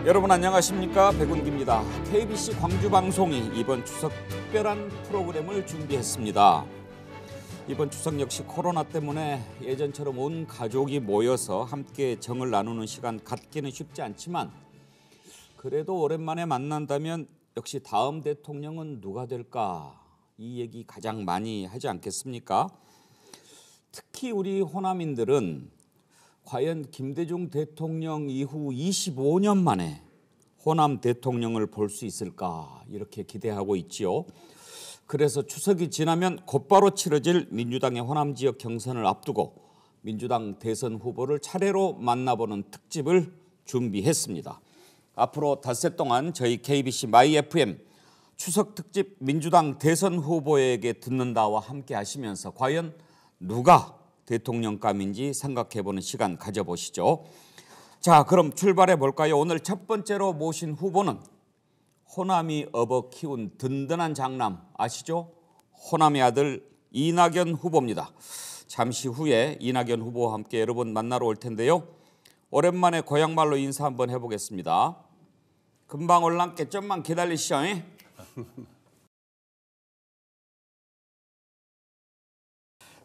여러분 안녕하십니까? 백운기입니다. KBC 광주방송이 이번 추석 특별한 프로그램을 준비했습니다. 이번 추석 역시 코로나 때문에 예전처럼 온 가족이 모여서 함께 정을 나누는 시간 갖기는 쉽지 않지만 그래도 오랜만에 만난다면 역시 다음 대통령은 누가 될까? 이 얘기 가장 많이 하지 않겠습니까? 특히 우리 호남인들은 과연 김대중 대통령 이후 25년 만에 호남 대통령을 볼 수 있을까 이렇게 기대하고 있지요. 그래서 추석이 지나면 곧바로 치러질 민주당의 호남 지역 경선을 앞두고 민주당 대선 후보를 차례로 만나보는 특집을 준비했습니다. 앞으로 닷새 동안 저희 KBC 마이 FM 추석 특집 민주당 대선 후보에게 듣는다와 함께 하시면서 과연 누가 대통령감인지 생각해보는 시간 가져보시죠. 자, 그럼 출발해 볼까요? 오늘 첫 번째로 모신 후보는 호남이 업어 키운 든든한 장남 아시죠? 호남의 아들 이낙연 후보입니다. 잠시 후에 이낙연 후보와 함께 여러분 만나러 올 텐데요. 오랜만에 고향말로 인사 한번 해보겠습니다. 금방 올란께 좀만 기다리시오.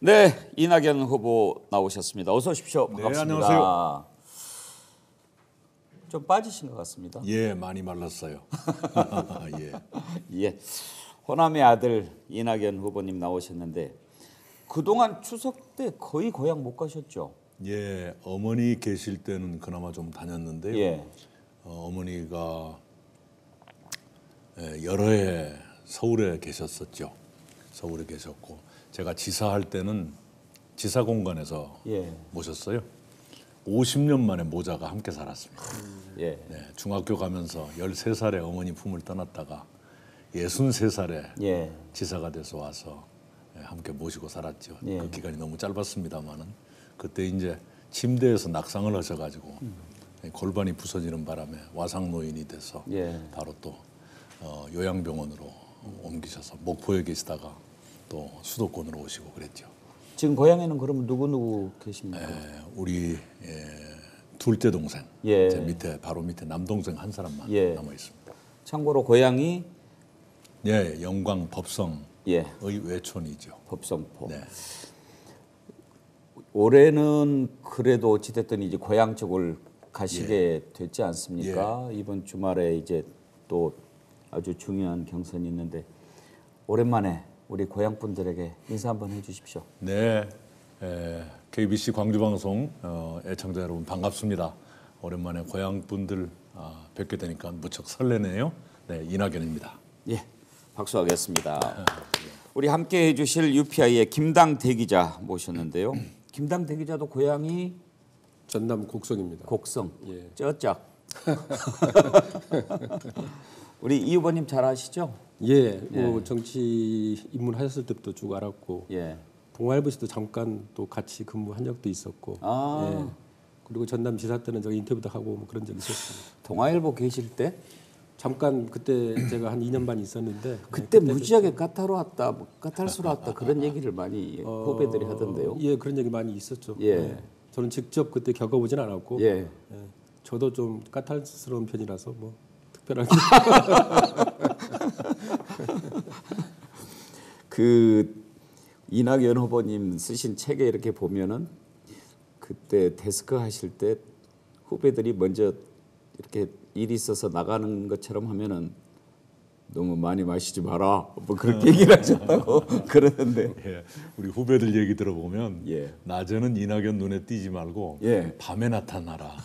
네, 이낙연 후보 나오셨습니다. 어서 오십시오. 반갑습니다. 네, 안녕하세요. 좀 빠지신 것 같습니다. 예, 많이 말랐어요. 예. 예, 호남의 아들 이낙연 후보님 나오셨는데 그동안 추석 때 거의 고향 못 가셨죠? 예, 어머니 계실 때는 그나마 좀 다녔는데요. 예. 어머니가 여러 해 서울에 계셨었죠. 서울에 계셨고 제가 지사할 때는 지사공간에서 모셨어요. 50년 만에 모자가 함께 살았습니다. 예. 네, 중학교 가면서 13살에 어머니 품을 떠났다가 63살에 지사가 돼서 와서 함께 모시고 살았죠. 그 기간이 너무 짧았습니다만은 그때 이제 침대에서 낙상을 하셔가지고 골반이 부서지는 바람에 와상 노인이 돼서 바로 또 요양병원으로 옮기셔서 목포에 계시다가 또 수도권으로 오시고 그랬죠. 지금 고향에는 그럼 누구 계십니까? 우리 둘째 동생, 제 밑에 바로 밑에 남동생 한 사람만 남아 있습니다. 참고로 고향이 영광 법성의 외촌이죠. 법성포. 네. 올해는 그래도 어찌됐든 이제 고향 쪽을 가시게 됐지 않습니까? 이번 주말에 이제 또 아주 중요한 경선이 있는데 오랜만에 우리 고향 분들에게 인사 한번 해주십시오. 네, KBC 광주방송 애청자 여러분 반갑습니다. 오랜만에 고향 분들 뵙게 되니까 무척 설레네요. 네, 이낙연입니다. 예, 박수하겠습니다. 우리 함께 해주실 UPI의 김당대 기자 모셨는데요. 김당대 기자도 고향이 전남 곡성입니다. 곡성, 쩌짝. 우리 이 후보님 잘 아시죠? 뭐 정치 입문하셨을 때부터 쭉 알았고 동아일보에서도 잠깐 또 같이 근무한 적도 있었고 그리고 전남 지사 때는 제가 인터뷰도 하고 뭐 그런 적이 있었습니다. 동아일보 계실 때? 잠깐 그때 제가 한 2년 반 있었는데 그때 무지하게 까타로 왔다, 뭐 까탈스로 왔다 그런 얘기를 많이 후배들이 하던데요. 예, 그런 얘기 많이 있었죠. 저는 직접 그때 겪어보진 않았고 저도 좀 까탈스러운 편이라서 뭐 특별하게 그 이낙연 후보님 쓰신 책에 이렇게 보면은 그때 데스크 하실 때 후배들이 먼저 이렇게 일이 있어서 나가는 것처럼 하면은 너무 많이 마시지 마라 뭐 그렇게 얘기를 하셨다고 그러는데 우리 후배들 얘기 들어보면 낮에는 이낙연 눈에 띄지 말고 밤에 나타나라.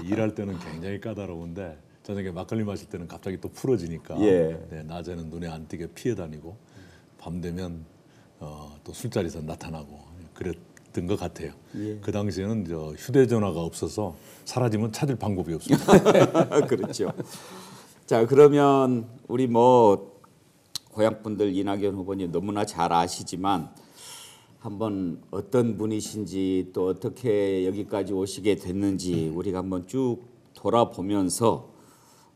일할 때는 굉장히 까다로운데 저녁에 막걸리 마실 때는 갑자기 또 풀어지니까 낮에는 눈에 안 띄게 피해 다니고 밤 되면 또 술자리에서 나타나고 그랬던 것 같아요. 그 당시에는 휴대전화가 없어서 사라지면 찾을 방법이 없습니다. 그렇죠. 자, 그러면 우리 뭐 고향분들 이낙연 후보님 너무나 잘 아시지만 한번 어떤 분이신지 또 어떻게 여기까지 오시게 됐는지 우리가 한번 쭉 돌아보면서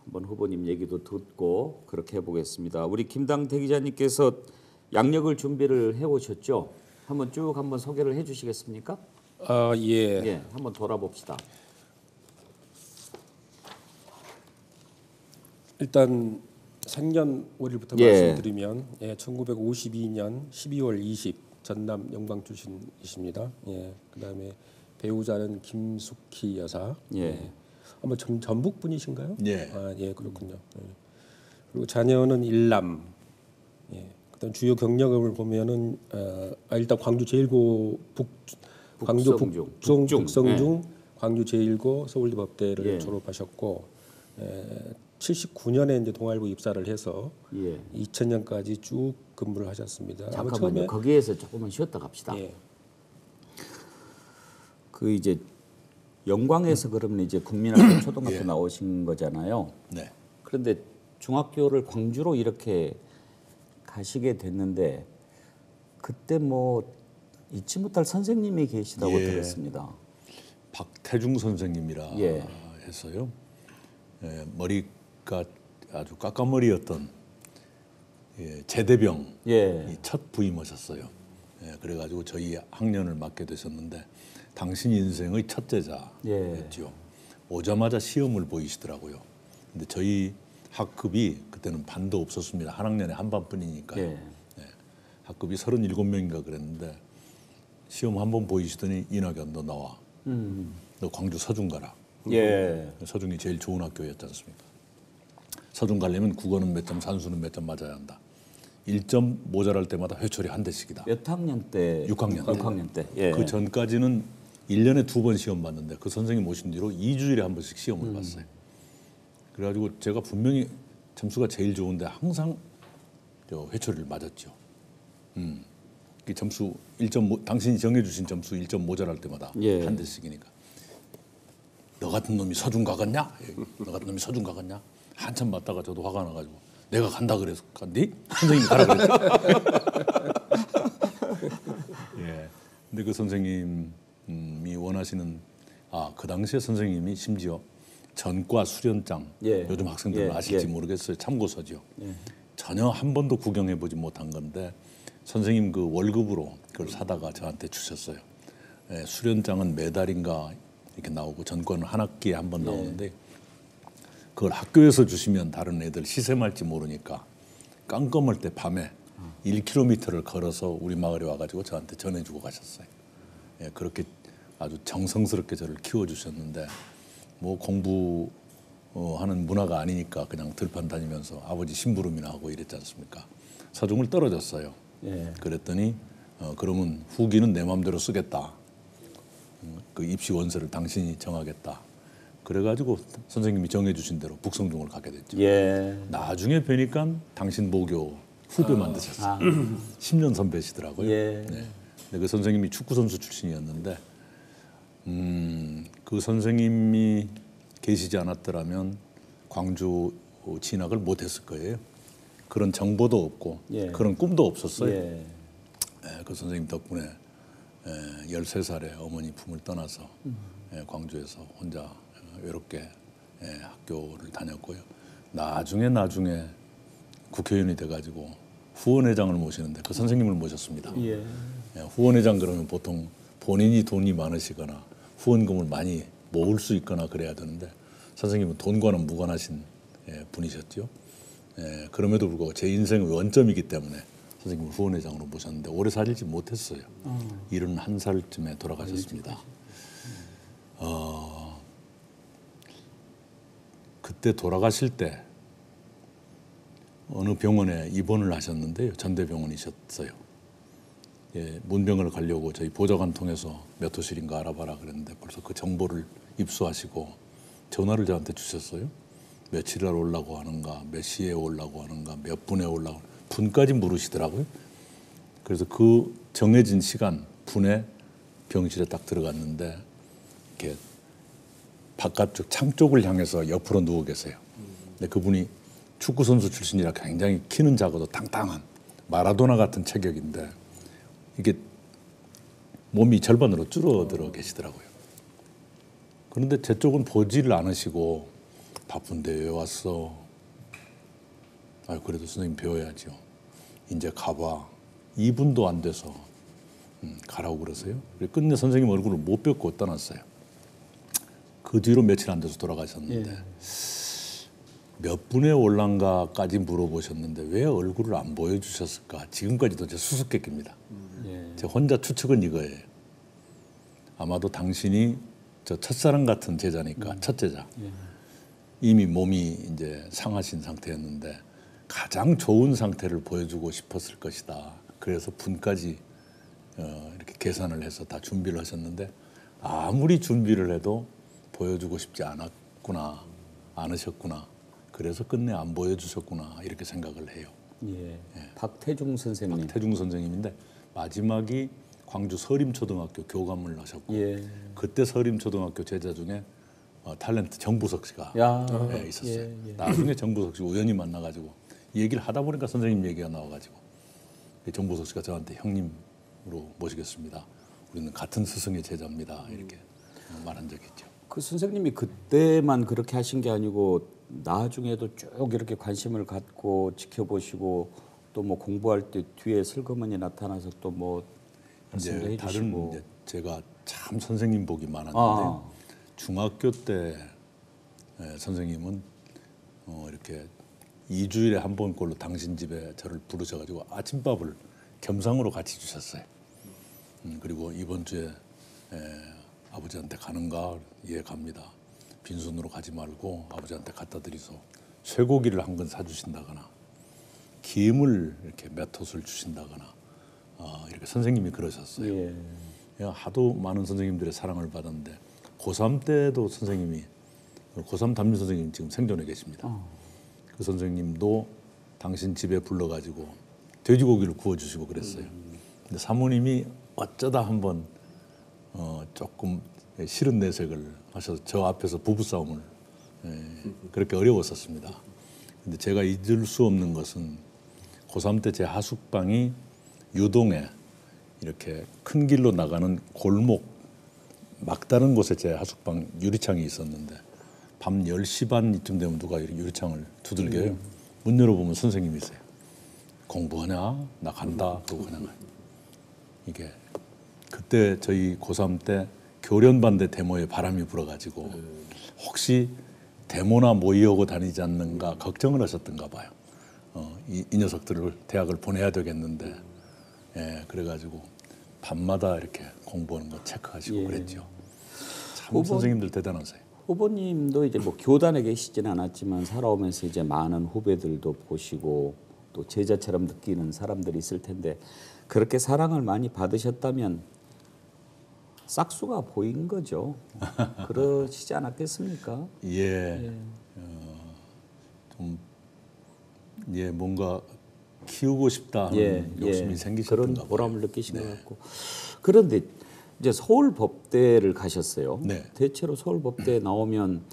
한번 후보님 얘기도 듣고 그렇게 해보겠습니다. 우리 김당대 기자님께서 양력을 준비를 해오셨죠? 한번 쭉 한번 소개를 해주시겠습니까? 예. 예, 한번 돌아봅시다. 일단 생년월일부터 말씀드리면 1952년 12월 20 전남 영광 출신이십니다. 그다음에 배우자는 김숙희 여사. 아마 전북 분이신가요? 그렇군요. 그리고 자녀는 일남. 그다음 주요 경력을 보면은 일단 광주 제1고 광주 북성중 광주 제1고 서울대 법대를 졸업하셨고 79년에 이제 동아일보 입사를 해서 2000년까지 쭉 근무를 하셨습니다. 잠깐만요. 거기에서 조금만 쉬었다 갑시다. 그 이제 영광에서 그러면 이제 국민학교 초등학교 나오신 거잖아요. 네. 그런데 중학교를 광주로 이렇게 가시게 됐는데 그때 뭐 잊지 못할 선생님이 계시다고 들었습니다. 박태중 선생님이라 해서요. 머리가 아주 까까머리였던 제대병이 첫 부임하셨어요. 그래가지고 저희 학년을 맡게 되셨는데 당신 인생의 첫 제자였죠. 오자마자 시험을 보이시더라고요. 근데 저희 학급이 그때는 반도 없었습니다. 한 학년에 한 반뿐이니까요. 학급이 37명인가 그랬는데 시험 한번 보이시더니 이낙연 너 나와. 너 광주 서중 가라. 서중이 제일 좋은 학교였지 않습니까? 서중 가려면 국어는 몇 점, 산수는 몇 점 맞아야 한다. 1점 모자랄 때마다 회초리 한 대씩이다. 몇 학년 때? 6학년 때. 그 전까지는 1년에 2번 시험 봤는데 그 선생님 오신 뒤로 2주일에 한 번씩 시험을 봤어요. 그래가지고 제가 분명히 점수가 제일 좋은데 항상 회초리를 맞았죠. 그 점수 1점 당신이 정해주신 점수 1점 모자랄 때마다 한 대씩이니까. 너 같은 놈이 서중 가겠냐? 너 같은 놈이 서중 가겠냐? 한참 맞다가 저도 화가 나가지고 내가 간다 그래서 간디? 선생님이 가라 그랬죠. 근데 그 선생님이 원하시는 그 당시에 선생님이 심지어 전과 수련장 요즘 학생들은 아실지 모르겠어요. 참고서죠. 전혀 한 번도 구경해보지 못한 건데 선생님 그 월급으로 그걸 사다가 저한테 주셨어요. 수련장은 매달인가 이렇게 나오고 전과는 한 학기에 한 번 나오는데 그걸 학교에서 주시면 다른 애들 시샘할지 모르니까 깜깜할 때 밤에 1km를 걸어서 우리 마을에 와가지고 저한테 전해주고 가셨어요. 그렇게 아주 정성스럽게 저를 키워주셨는데 뭐 공부하는 문화가 아니니까 그냥 들판 다니면서 아버지 심부름이나 하고 이랬지 않습니까? 서중을 떨어졌어요. 그랬더니 그러면 후기는 내 마음대로 쓰겠다. 그 입시 원서를 당신이 정하겠다. 그래가지고 선생님이 정해주신 대로 북성중을 가게 됐죠. 나중에 뵈니까 당신 모교 후배 만드셨어요. 10년 선배시더라고요. 근데 그 선생님이 축구 선수 출신이었는데 그 선생님이 계시지 않았더라면 광주 진학을 못했을 거예요. 그런 정보도 없고 그런 꿈도 없었어요. 그 선생님 덕분에 13살에 어머니 품을 떠나서 광주에서 혼자 외롭게 학교를 다녔고요. 나중에 국회의원이 돼가지고 후원회장을 모시는데 그 선생님을 모셨습니다. 후원회장 그러면 보통 본인이 돈이 많으시거나 후원금을 많이 모을 수 있거나 그래야 되는데 선생님은 돈과는 무관하신 분이셨죠. 그럼에도 불구하고 제 인생의 원점이기 때문에 선생님을 후원회장으로 모셨는데 오래 살지 못했어요. 71살쯤에 돌아가셨습니다. 그때 돌아가실 때 어느 병원에 입원을 하셨는데요. 전대병원이셨어요. 문병을 가려고 저희 보좌관 통해서 몇 호실인가 알아봐라 그랬는데 벌써 그 정보를 입수하시고 전화를 저한테 주셨어요. 며칠 날 오려고 하는가, 몇 시에 오려고 하는가, 몇 분에 오려고 분까지 물으시더라고요. 그래서 그 정해진 시간 분에 병실에 딱 들어갔는데 이렇게 바깥쪽 창 쪽을 향해서 옆으로 누워 계세요. 근데 그분이 축구 선수 출신이라 굉장히 키는 작아도 땅땅한 마라도나 같은 체격인데 이게 몸이 절반으로 줄어들어 계시더라고요. 그런데 제 쪽은 보지를 않으시고 바쁜데 왜 왔어? 그래도 선생님 배워야죠. 이제 가봐. 2분도 안 돼서 가라고 그러세요. 끝내 선생님 얼굴을 못 뵙고 떠났어요. 그 뒤로 며칠 안 돼서 돌아가셨는데 몇 분에 올란가까지 물어보셨는데 왜 얼굴을 안 보여주셨을까? 지금까지도 제 수수께끼입니다. 제 혼자 추측은 이거예요. 아마도 당신이 저 첫사랑 같은 제자니까 첫 제자. 이미 몸이 이제 상하신 상태였는데 가장 좋은 상태를 보여주고 싶었을 것이다. 그래서 분까지 이렇게 계산을 해서 다 준비를 하셨는데 아무리 준비를 해도 보여주고 싶지 않으셨구나. 그래서 끝내 안 보여주셨구나 이렇게 생각을 해요. 예. 박태중 선생님. 박태중 선생님인데 마지막이 광주 서림초등학교 교감을 하셨고 그때 서림초등학교 제자 중에 탤런트 정부석 씨가 있었어요. 나중에 정부석 씨 우연히 만나가지고 이 얘기를 하다 보니까 선생님 얘기가 나와가지고 정부석 씨가 저한테 형님으로 모시겠습니다. 우리는 같은 스승의 제자입니다. 이렇게 말한 적이 있죠. 그 선생님이 그때만 그렇게 하신 게 아니고 나중에도 쭉 이렇게 관심을 갖고 지켜보시고 또 뭐 공부할 때 뒤에 슬그머니 나타나서 또 뭐 이제 다른 이제 제가 참 선생님 복이 많았는데 중학교 때 선생님은 이렇게 2주일에 한 번꼴로 당신 집에 저를 부르셔가지고 아침밥을 겸상으로 같이 주셨어요. 그리고 이번 주에 아버지한테 가는가? 예, 갑니다. 빈손으로 가지 말고 아버지한테 갖다 드리소. 쇠고기를 한 건 사주신다거나 김을 이렇게 몇 톳을 주신다거나 이렇게 선생님이 그러셨어요. 하도 많은 선생님들의 사랑을 받았는데 고3 때도 선생님이 고3 담임 선생님 지금 생존해 계십니다. 그 선생님도 당신 집에 불러가지고 돼지고기를 구워주시고 그랬어요. 근데 사모님이 어쩌다 한번 조금 싫은 내색을 하셔서 저 앞에서 부부싸움을 그렇게 어려웠었습니다. 근데 제가 잊을 수 없는 것은 고3 때 제 하숙방이 유동에 이렇게 큰 길로 나가는 골목 막다른 곳에 제 하숙방 유리창이 있었는데 밤 10시 반 이쯤 되면 누가 유리창을 두들겨요. 문 열어보면 선생님이세요. 공부하냐? 나 간다. 그러고 그냥 이게 그때 저희 고3 때 교련반대 데모에 바람이 불어가지고 혹시 데모나 모의하고 다니지 않는가 걱정을 하셨던가 봐요. 이 녀석들을 대학을 보내야 되겠는데 그래가지고 밤마다 이렇게 공부하는 거 체크하시고 그랬죠. 참 선생님들 대단하세요. 후보님도 이제 뭐 교단에 계시지는 않았지만 살아오면서 이제 많은 후배들도 보시고 또 제자처럼 느끼는 사람들이 있을 텐데 그렇게 사랑을 많이 받으셨다면 싹수가 보인 거죠. 그러시지 않았겠습니까? 뭔가 키우고 싶다 하는 욕심이 생기셨던가 그런 봐요. 보람을 느끼신 것 같고. 그런데 이제 서울법대를 가셨어요. 대체로 서울법대에 나오면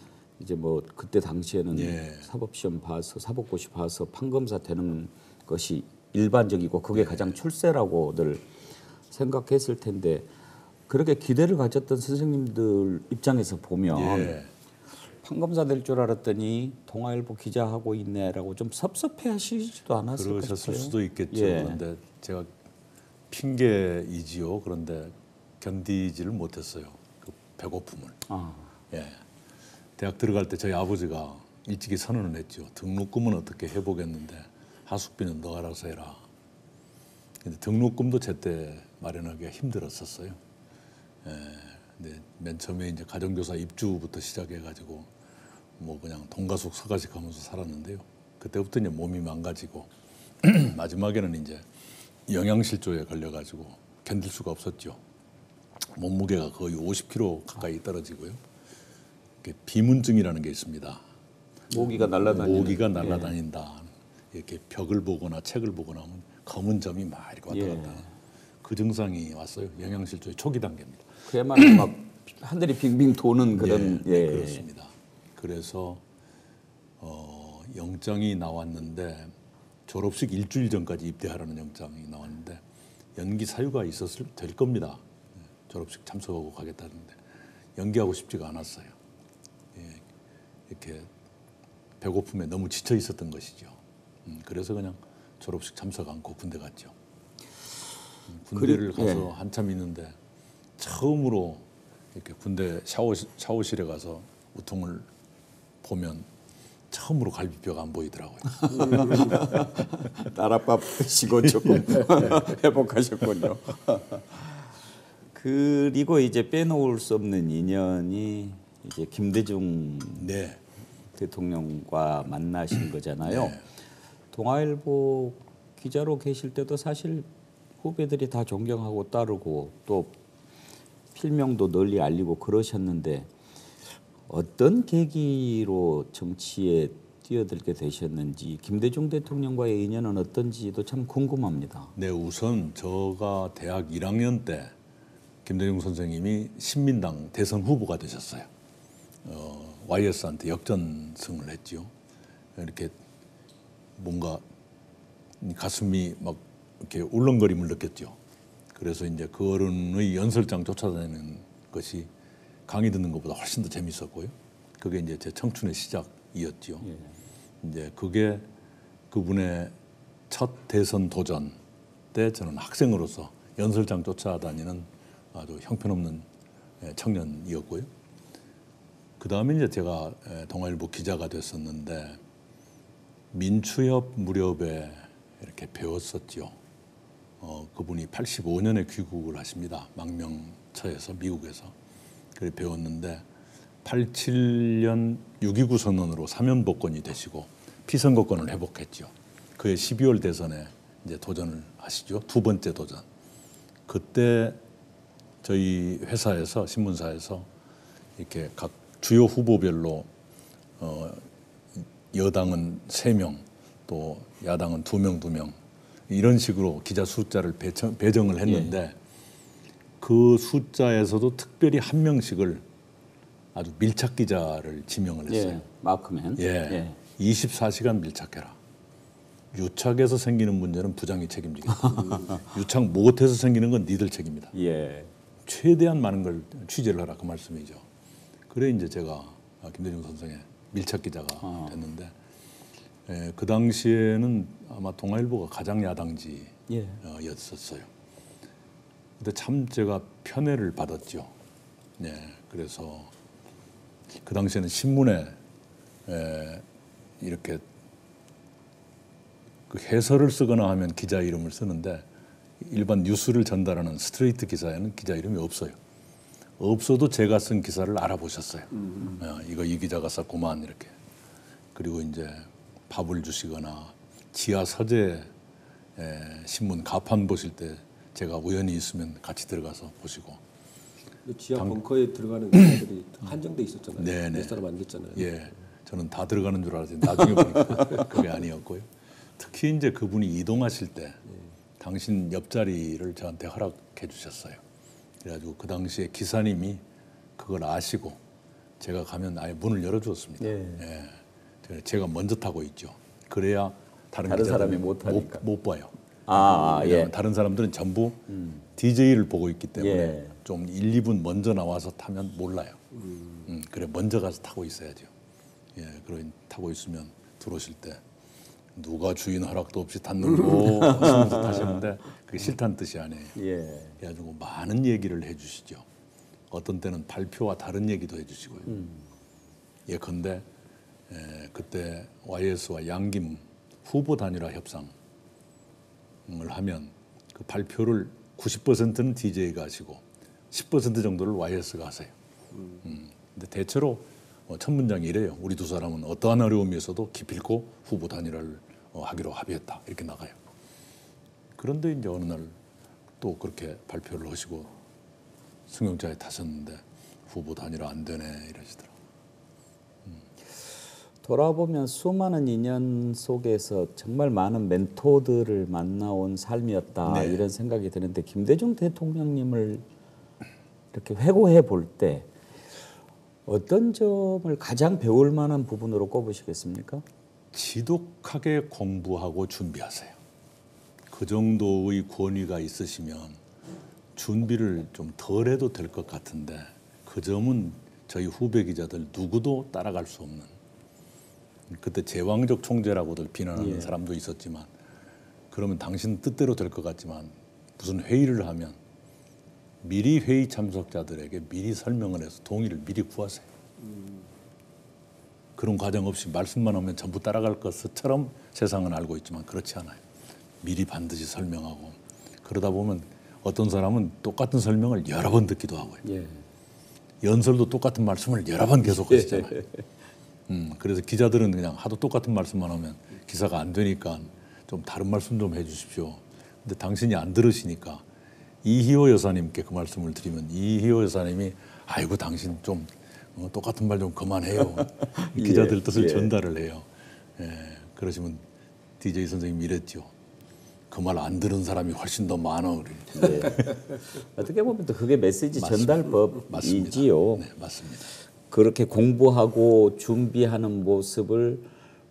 이제 뭐 그때 당시에는 사법시험 봐서 사법고시 봐서 판검사 되는 것이 일반적이고 그게 가장 출세라고들 생각했을 텐데 그렇게 기대를 가졌던 선생님들 입장에서 보면 판검사 될 줄 알았더니 동아일보 기자하고 있네라고 좀 섭섭해하시지도 않았을까 그러셨을 싶어요. 수도 있겠죠. 그런데 제가 핑계이지요. 그런데 견디지를 못했어요. 그 배고픔을. 대학 들어갈 때 저희 아버지가 일찍이 선언을 했죠. 등록금은 어떻게 해보겠는데 하숙비는 너 알아서 해라. 근데 등록금도 제때 마련하기가 힘들었었어요. 근데 맨 처음에 이제 가정교사 입주부터 시작해가지고 뭐 그냥 동가숙 서가식 하면서 살았는데요. 그때부터 이제 몸이 망가지고 마지막에는 이제 영양실조에 걸려가지고 견딜 수가 없었죠. 몸무게가 거의 50kg 가까이 떨어지고요. 비문증이라는 게 있습니다. 모기가 날아다닌다. 이렇게 벽을 보거나 책을 보거나 하면 검은 점이 막 이렇게 왔다 갔다 하는 그 증상이 왔어요. 영양실조의 초기 단계입니다. 그야말로 막 하늘이 빙빙 도는 그런 그렇습니다. 그래서 영장이 나왔는데 졸업식 일주일 전까지 입대하라는 영장이 나왔는데 연기 사유가 될 겁니다. 졸업식 참석하고 가겠다는데 연기하고 싶지가 않았어요. 이렇게 배고픔에 너무 지쳐 있었던 것이죠. 그래서 그냥 졸업식 참석 않고 군대 갔죠. 군대를 가서 한참 있는데 처음으로 이렇게 군대 샤워실에 가서 우통을 보면 처음으로 갈비뼈가 안 보이더라고요. 따라밥 드시고 조금 회복하셨군요. 그리고 이제 빼놓을 수 없는 인연이 이제 김대중 네. 대통령과 만나신 거잖아요. 네. 동아일보 기자로 계실 때도 사실 후배들이 다 존경하고 따르고 또 필명도 널리 알리고 그러셨는데 어떤 계기로 정치에 뛰어들게 되셨는지 김대중 대통령과의 인연은 어떤지도 참 궁금합니다. 네, 우선 제가 대학 1학년 때 김대중 선생님이 신민당 대선 후보가 되셨어요. YS한테 역전승을 했죠. 이렇게 뭔가 가슴이 막 이렇게 울렁거림을 느꼈죠. 그래서 이제 그 어른의 연설장 쫓아다니는 것이 강의 듣는 것보다 훨씬 더 재밌었고요. 그게 이제 제 청춘의 시작이었죠. 예. 이제 그게 그분의 첫 대선 도전 때 저는 학생으로서 연설장 쫓아다니는 아주 형편없는 청년이었고요. 그 다음에 이제 제가 동아일보 기자가 됐었는데 민추협 무렵에 이렇게 배웠었죠. 그분이 85년에 귀국을 하십니다. 망명처에서 미국에서. 그래 배웠는데 87년 6.29 선언으로 사면복권이 되시고 피선거권을 회복했죠. 그해 12월 대선에 이제 도전을 하시죠. 두 번째 도전. 그때 저희 회사에서 신문사에서 이렇게 각 주요 후보별로 여당은 3명, 또 야당은 2명, 2명 이런 식으로 기자 숫자를 배정을 했는데 예. 그 숫자에서도 특별히 한 명씩을 아주 밀착 기자를 지명을 했어요. 예. 마크맨. 예. 24시간 밀착해라. 유착해서 생기는 문제는 부장이 책임지겠다. 유착 못해서 생기는 건 니들 책임이다. 예. 최대한 많은 걸 취재를 하라 그 말씀이죠. 그래 이제 제가 김대중 선생의 밀착 기자가 됐는데 그 당시에는 아마 동아일보가 가장 야당지였었어요. 근데 참 제가 편애를 받았죠. 네, 그래서 그 당시에는 신문에 이렇게 그 해설을 쓰거나 하면 기자 이름을 쓰는데 일반 뉴스를 전달하는 스트레이트 기사에는 기자 이름이 없어요. 없어도 제가 쓴 기사를 알아보셨어요. 이거 이 기자가 썼구만 이렇게. 그리고 이제 밥을 주시거나 지하 서재 신문 가판 보실 때 제가 우연히 있으면 같이 들어가서 보시고. 지하 벙커에 들어가는 기자들이 한정돼 있었잖아요. 네네. 몇 사람 안 됐잖아요. 예, 저는 다 들어가는 줄 알았더니 나중에 보니까 그게 아니었고요. 특히 이제 그분이 이동하실 때 당신 옆자리를 저한테 허락해 주셨어요. 그래가지고 그 당시에 기사님이 그걸 아시고 제가 가면 아예 문을 열어주었습니다. 예. 제가 먼저 타고 있죠. 그래야 다른 사람이 못 하니까. 못 봐요. 예. 다른 사람들은 전부 DJ를 보고 있기 때문에 예. 좀 1, 2분 먼저 나와서 타면 몰라요. 그래 먼저 가서 타고 있어야죠. 예, 그래 타고 있으면 들어오실 때 누가 주인 허락도 없이 탔는고 하시면서 타시는데 그게 싫다는 뜻이 아니에요. 예. 그래가지고 많은 얘기를 해주시죠. 어떤 때는 발표와 다른 얘기도 해주시고요. 예컨대 그때 YS와 양김 후보 단일화 협상을 하면 그 발표를 90%는 DJ가 하시고 10% 정도를 YS가 하세요. 근데 대체로 첫 문장이 이래요. 우리 두 사람은 어떠한 어려움이 있어도 기필코 후보 단일화를 하기로 합의했다. 이렇게 나가요. 그런데 이제 어느 날 또 그렇게 발표를 하시고 승용차에 타셨는데 후보 단일화 안 되네 이러시더라고요. 돌아보면 수많은 인연 속에서 정말 많은 멘토들을 만나온 삶이었다 네. 이런 생각이 드는데 김대중 대통령님을 이렇게 회고해 볼 때 어떤 점을 가장 배울 만한 부분으로 꼽으시겠습니까? 지독하게 공부하고 준비하세요. 그 정도의 권위가 있으시면 준비를 좀 덜 해도 될 것 같은데 그 점은 저희 후배 기자들 누구도 따라갈 수 없는 그때 제왕적 총재라고들 비난하는 사람도 있었지만 그러면 당신 뜻대로 될 것 같지만 무슨 회의를 하면 미리 회의 참석자들에게 미리 설명을 해서 동의를 미리 구하세요. 그런 과정 없이 말씀만 하면 전부 따라갈 것처럼 세상은 알고 있지만 그렇지 않아요. 미리 반드시 설명하고 그러다 보면 어떤 사람은 똑같은 설명을 여러 번 듣기도 하고요. 예. 연설도 똑같은 말씀을 여러 번 계속하시잖아요. 그래서 기자들은 그냥 하도 똑같은 말씀만 하면 기사가 안 되니까 좀 다른 말씀 좀 해주십시오. 근데 당신이 안 들으시니까 이희호 여사님께 그 말씀을 드리면 이희호 여사님이 아이고 당신 좀 똑같은 말 좀 그만해요. 기자들 뜻을 전달을 해요. 예, 그러시면 DJ 선생님이 이랬죠. 그 말 안 들은 사람이 훨씬 더 많아. 예. 어떻게 보면 또 그게 메시지 전달법이지요. 네, 맞습니다. 그렇게 공부하고 준비하는 모습을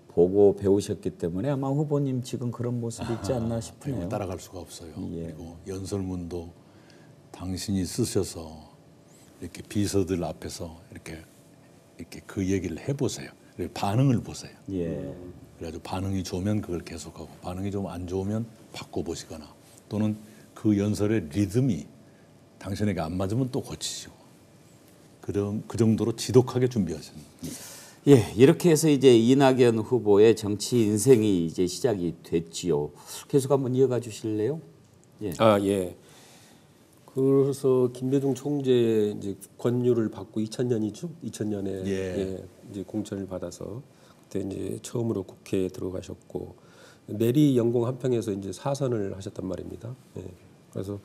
보고 배우셨기 때문에 아마 후보님 지금 그런 모습이 있지 않나 싶네요. 따라갈 수가 없어요. 예. 그리고 연설문도 당신이 쓰셔서 이렇게 비서들 앞에서 이렇게 그 얘기를 해보세요. 반응을 보세요. 예. 그래가지고 반응이 좋으면 그걸 계속하고 반응이 좀 안 좋으면 바꿔보시거나 또는 그 연설의 리듬이 당신에게 안 맞으면 또 고치시고 그 정도로 지독하게 준비하십니다. 예, 이렇게 해서 이제 이낙연 후보의 정치 인생이 이제 시작이 됐지요. 계속 한번 이어가 주실래요? 예. 예. 그래서 김대중 총재 이제 권유를 받고 2000년이죠. 2000년에 이제 공천을 받아서 그때 이제 처음으로 국회에 들어가셨고 내리 영공 한평에서 이제 사선을 하셨단 말입니다. 예. 그래서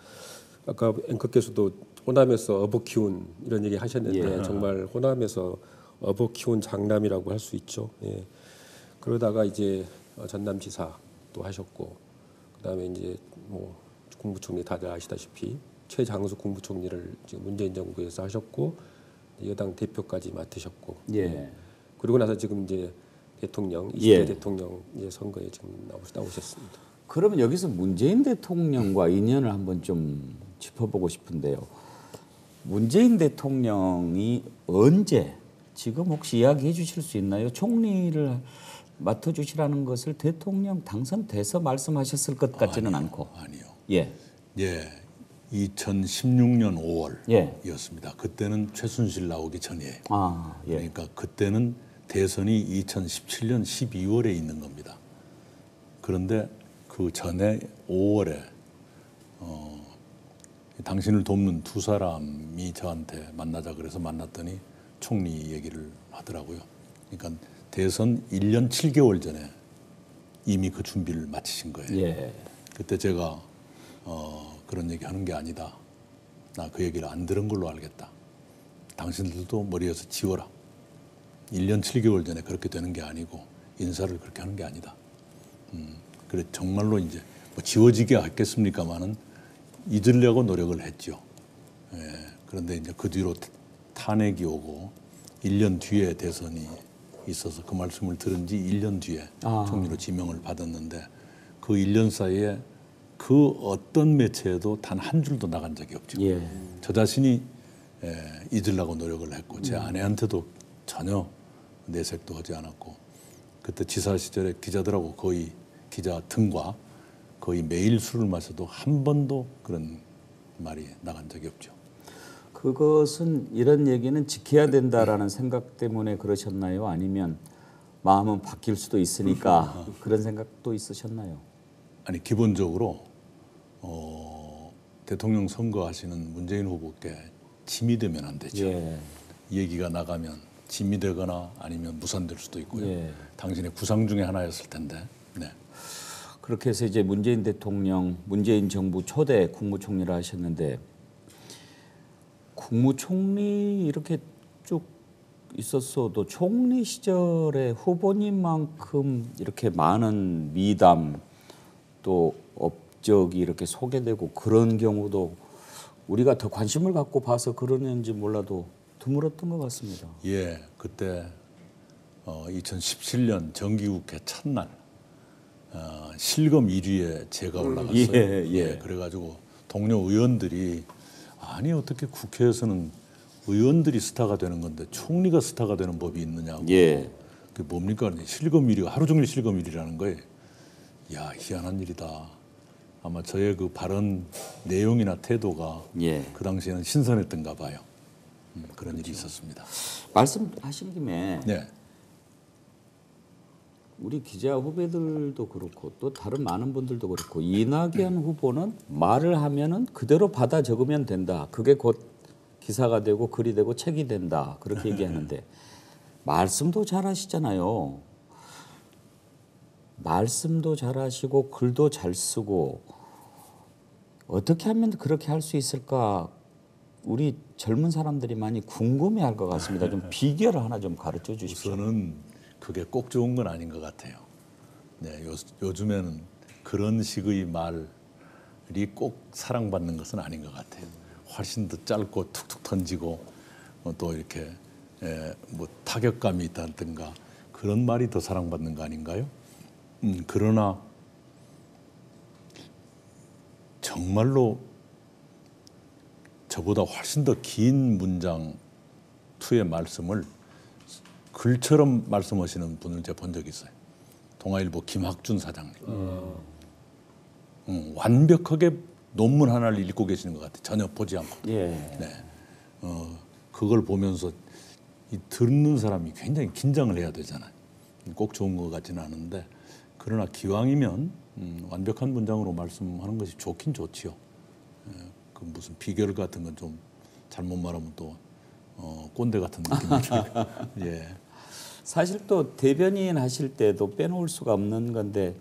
아까 앵커께서도 호남에서 어버 키운 이런 얘기 하셨는데 정말 호남에서 어버 키운 장남이라고 할 수 있죠. 예. 그러다가 이제 전남지사도 하셨고 그다음에 이제 뭐 국무총리 다들 아시다시피 최장수 국무총리를 지금 문재인 정부에서 하셨고 여당 대표까지 맡으셨고 그리고 나서 지금 이제 대통령 20대 대통령 이제 선거에 지금 나오셨습니다. 그러면 여기서 문재인 대통령과 인연을 한번 좀 짚어보고 싶은데요. 문재인 대통령이 언제 지금 혹시 이야기해 주실 수 있나요? 총리를 맡아주시라는 것을 대통령 당선돼서 말씀하셨을 것 같지는 않고. 아니요. 예. 2016년 5월이었습니다. 그때는 최순실 나오기 전이에요. 그러니까 그때는 대선이 2017년 12월에 있는 겁니다. 그런데 그 전에 5월에 당신을 돕는 두 사람이 저한테 만나자 그래서 만났더니 총리 얘기를 하더라고요. 그러니까 대선 1년 7개월 전에 이미 그 준비를 마치신 거예요. 그때 제가 그런 얘기 하는 게 아니다. 나 그 얘기를 안 들은 걸로 알겠다. 당신들도 머리에서 지워라. 1년 7개월 전에 그렇게 되는 게 아니고 인사를 그렇게 하는 게 아니다. 그래 정말로 이제 뭐 지워지게 했겠습니까마는 잊으려고 노력을 했죠. 그런데 이제 그 뒤로 탄핵이 오고 1년 뒤에 대선이 있어서 그 말씀을 들은 지 1년 뒤에 총리로 지명을 받았는데 그 1년 사이에 그 어떤 매체에도 단 한 줄도 나간 적이 없죠. 저 자신이 잊으려고 노력을 했고 제 아내한테도 전혀 내색도 하지 않았고 그때 지사 시절에 기자들하고 거의 기자 등과 거의 매일 술을 마셔도 한 번도 그런 말이 나간 적이 없죠. 그것은 이런 얘기는 지켜야 된다라는 생각 때문에 그러셨나요? 아니면 마음은 바뀔 수도 있으니까 그런 생각도 있으셨나요? 아니 기본적으로 대통령 선거하시는 문재인 후보께 짐이 되면 안 되죠. 얘기가 나가면 짐이 되거나 아니면 무산될 수도 있고요. 당신의 구상 중에 하나였을 텐데. 그렇게 해서 이제 문재인 대통령, 문재인 정부 초대 국무총리를 하셨는데 국무총리 이렇게 쭉 있었어도 총리 시절에 후보님만큼 이렇게 많은 미담 또 업적이 이렇게 소개되고 그런 경우도 우리가 더 관심을 갖고 봐서 그러는지 몰라도 드물었던 것 같습니다. 그때 2017년 정기국회 첫날 실검 1위에 제가 올라갔어요. 그래가지고 동료 의원들이 아니 어떻게 국회에서는 의원들이 스타가 되는 건데 총리가 스타가 되는 법이 있느냐고. 그게 뭡니까? 실검 1위가 하루 종일 실검 1위라는 거예요. 야 희한한 일이다. 아마 저의 그 발언 내용이나 태도가 그 당시에는 신선했던가 봐요. 그런 일이 있었습니다. 말씀하신 김에 우리 기자 후배들도 그렇고 또 다른 많은 분들도 그렇고 이낙연 후보는 말을 하면은 그대로 받아 적으면 된다. 그게 곧 기사가 되고 글이 되고 책이 된다. 그렇게 얘기하는데 말씀도 잘하시잖아요. 말씀도 잘하시고 글도 잘 쓰고 어떻게 하면 그렇게 할 수 있을까? 우리 젊은 사람들이 많이 궁금해할 것 같습니다. 좀 비결을 하나 좀 가르쳐 주십시오. 우선은 그게 꼭 좋은 건 아닌 것 같아요. 네, 요즘에는 그런 식의 말이 꼭 사랑받는 것은 아닌 것 같아요. 훨씬 더 짧고 툭툭 던지고 또 이렇게 뭐 타격감이 있다든가 그런 말이 더 사랑받는 거 아닌가요? 그러나 정말로 저보다 훨씬 더 긴 문장 투의 말씀을 글처럼 말씀하시는 분을 제가 본 적이 있어요. 동아일보 김학준 사장님. 완벽하게 논문 하나를 읽고 계시는 것 같아요. 전혀 보지 않고. 네. 그걸 보면서 이 듣는 사람이 굉장히 긴장을 해야 되잖아요. 꼭 좋은 것 같지는 않은데 그러나 기왕이면 완벽한 문장으로 말씀하는 것이 좋긴 좋지요. 그 무슨 비결 같은 건 좀 잘못 말하면 또 꼰대 같은 느낌이 들고. 예. 사실 또 대변인 하실 때도 빼놓을 수가 없는 건데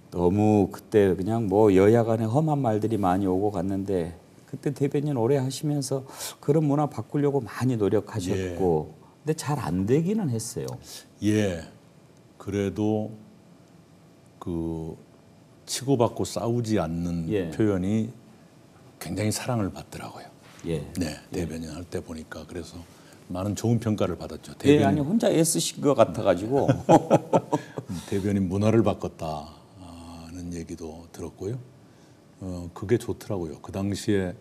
너무 그때 그냥 뭐 여야 간에 험한 말들이 많이 오고 갔는데 그때 대변인 오래 하시면서 그런 문화 바꾸려고 많이 노력하셨고 근데 잘 안 되기는 했어요. 예. 그래도 그 치고받고 싸우지 않는 표현이 굉장히 사랑을 받더라고요. 네, 대변인 할 때 보니까 그래서 많은 좋은 평가를 받았죠. 대변인 아니 혼자 애쓰신 것 같아가지고 대변인 문화를 바꿨다는 얘기도 들었고요. 그게 좋더라고요. 그 당시에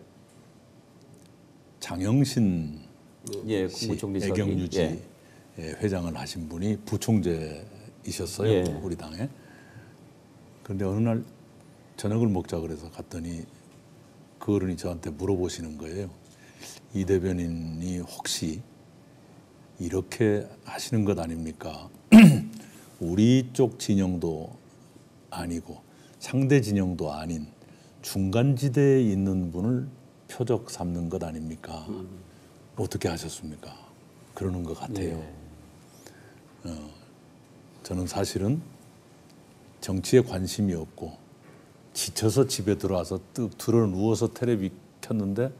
장영신 국무총리석이 애경유지 회장을 하신 분이 부총재이셨어요. 우리 당에. 그런데 어느 날 저녁을 먹자 그래서 갔더니 그 어른이 저한테 물어보시는 거예요. 이 대변인이 혹시 이렇게 하시는 것 아닙니까? 우리 쪽 진영도 아니고 상대 진영도 아닌 중간지대에 있는 분을 표적 삼는 것 아닙니까? 어떻게 하셨습니까? 그러는 것 같아요. 저는 사실은 정치에 관심이 없고 지쳐서 집에 들어와서 뜩 들어 누워서 텔레비 켰는데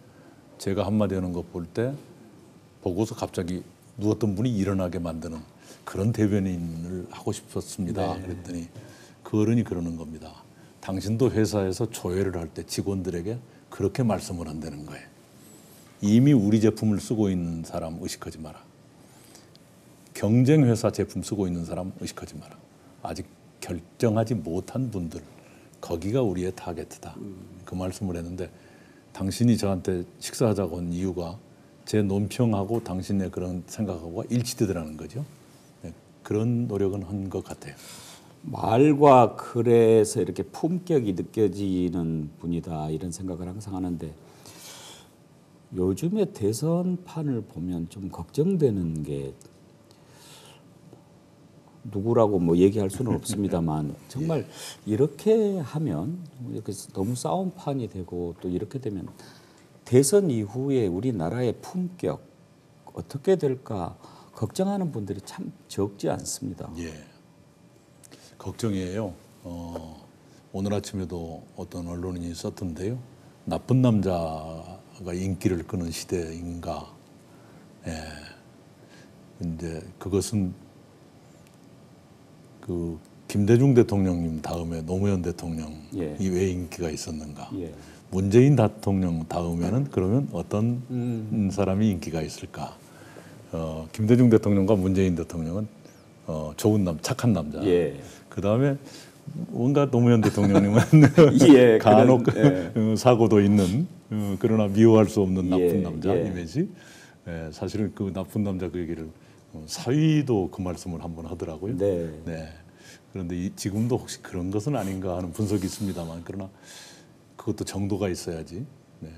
제가 한마디 하는 거 볼 때 보고서 갑자기 누웠던 분이 일어나게 만드는 그런 대변인을 하고 싶었습니다. 그랬더니 그 어른이 그러는 겁니다. 당신도 회사에서 조회를 할 때 직원들에게 그렇게 말씀을 한다는 거예요. 이미 우리 제품을 쓰고 있는 사람 의식하지 마라. 경쟁 회사 제품 쓰고 있는 사람 의식하지 마라. 아직 결정하지 못한 분들 거기가 우리의 타겟이다. 그 말씀을 했는데 당신이 저한테 식사하자고 한 이유가 제 논평하고 당신의 그런 생각하고 일치되더라는 거죠. 네, 그런 노력은 한 것 같아요. 말과 글에서 이렇게 품격이 느껴지는 분이다 이런 생각을 항상 하는데 요즘에 대선판을 보면 좀 걱정되는 게 누구라고 뭐 얘기할 수는 없습니다만 정말 이렇게 하면 이렇게 너무 싸움판이 되고 또 이렇게 되면 대선 이후에 우리나라의 품격 어떻게 될까 걱정하는 분들이 참 적지 않습니다. 예, 걱정이에요. 오늘 아침에도 어떤 언론인이 썼던데요. 나쁜 남자가 인기를 끄는 시대인가. 예. 근데 그것은 그 김대중 대통령님 다음에 노무현 대통령이 왜 인기가 있었는가? 문재인 대통령 다음에는 그러면 어떤 사람이 인기가 있을까? 김대중 대통령과 문재인 대통령은 좋은 착한 남자. 그 다음에 뭔가 노무현 대통령님은 간혹 사고도 있는 그러나 미워할 수 없는 나쁜 남자 이미지. 사실은 그 나쁜 남자 그 얘기를 사위도 그 말씀을 한번 하더라고요. 네. 그런데 지금도 혹시 그런 것은 아닌가 하는 분석이 있습니다만 그러나 그것도 정도가 있어야지. 네.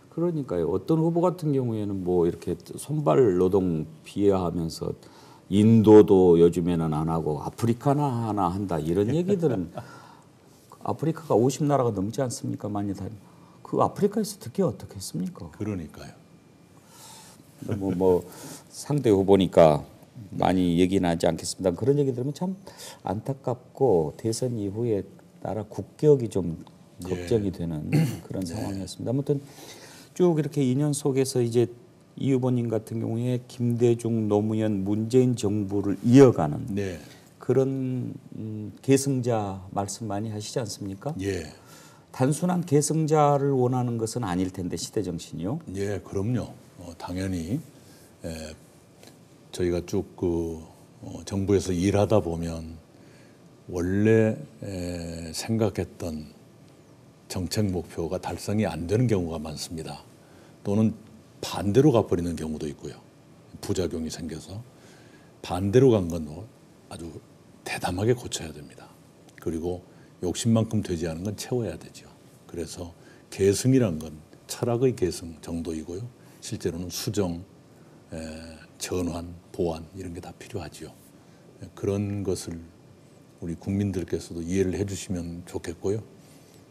그러니까요. 어떤 후보 같은 경우에는 뭐 이렇게 손발 노동 비하하면서 인도도 요즘에는 안 하고 아프리카나 하나 한다 이런 얘기들은 아프리카가 50나라가 넘지 않습니까? 많이 다. 그 아프리카에서 특히 어떻게 했습니까? 그러니까요. 뭐 상대 후보니까 많이 얘기는 하지 않겠습니다. 그런 얘기 들으면 참 안타깝고 대선 이후에 나라 국격이 좀 걱정이 되는 그런 상황이었습니다. 아무튼 쭉 이렇게 2년 속에서 이제 이 후보님 같은 경우에 김대중, 노무현, 문재인 정부를 이어가는 그런 계승자 말씀 많이 하시지 않습니까? 예. 단순한 계승자를 원하는 것은 아닐 텐데 시대 정신이요. 예, 그럼요. 당연히 저희가 쭉 정부에서 일하다 보면 원래 생각했던 정책 목표가 달성이 안 되는 경우가 많습니다. 또는 반대로 가버리는 경우도 있고요. 부작용이 생겨서 반대로 간 건 아주 대담하게 고쳐야 됩니다. 그리고 욕심만큼 되지 않은 건 채워야 되죠. 그래서 계승이란 건 철학의 계승 정도이고요. 실제로는 수정, 전환, 보완 이런 게 다 필요하지요. 그런 것을 우리 국민들께서도 이해를 해주시면 좋겠고요.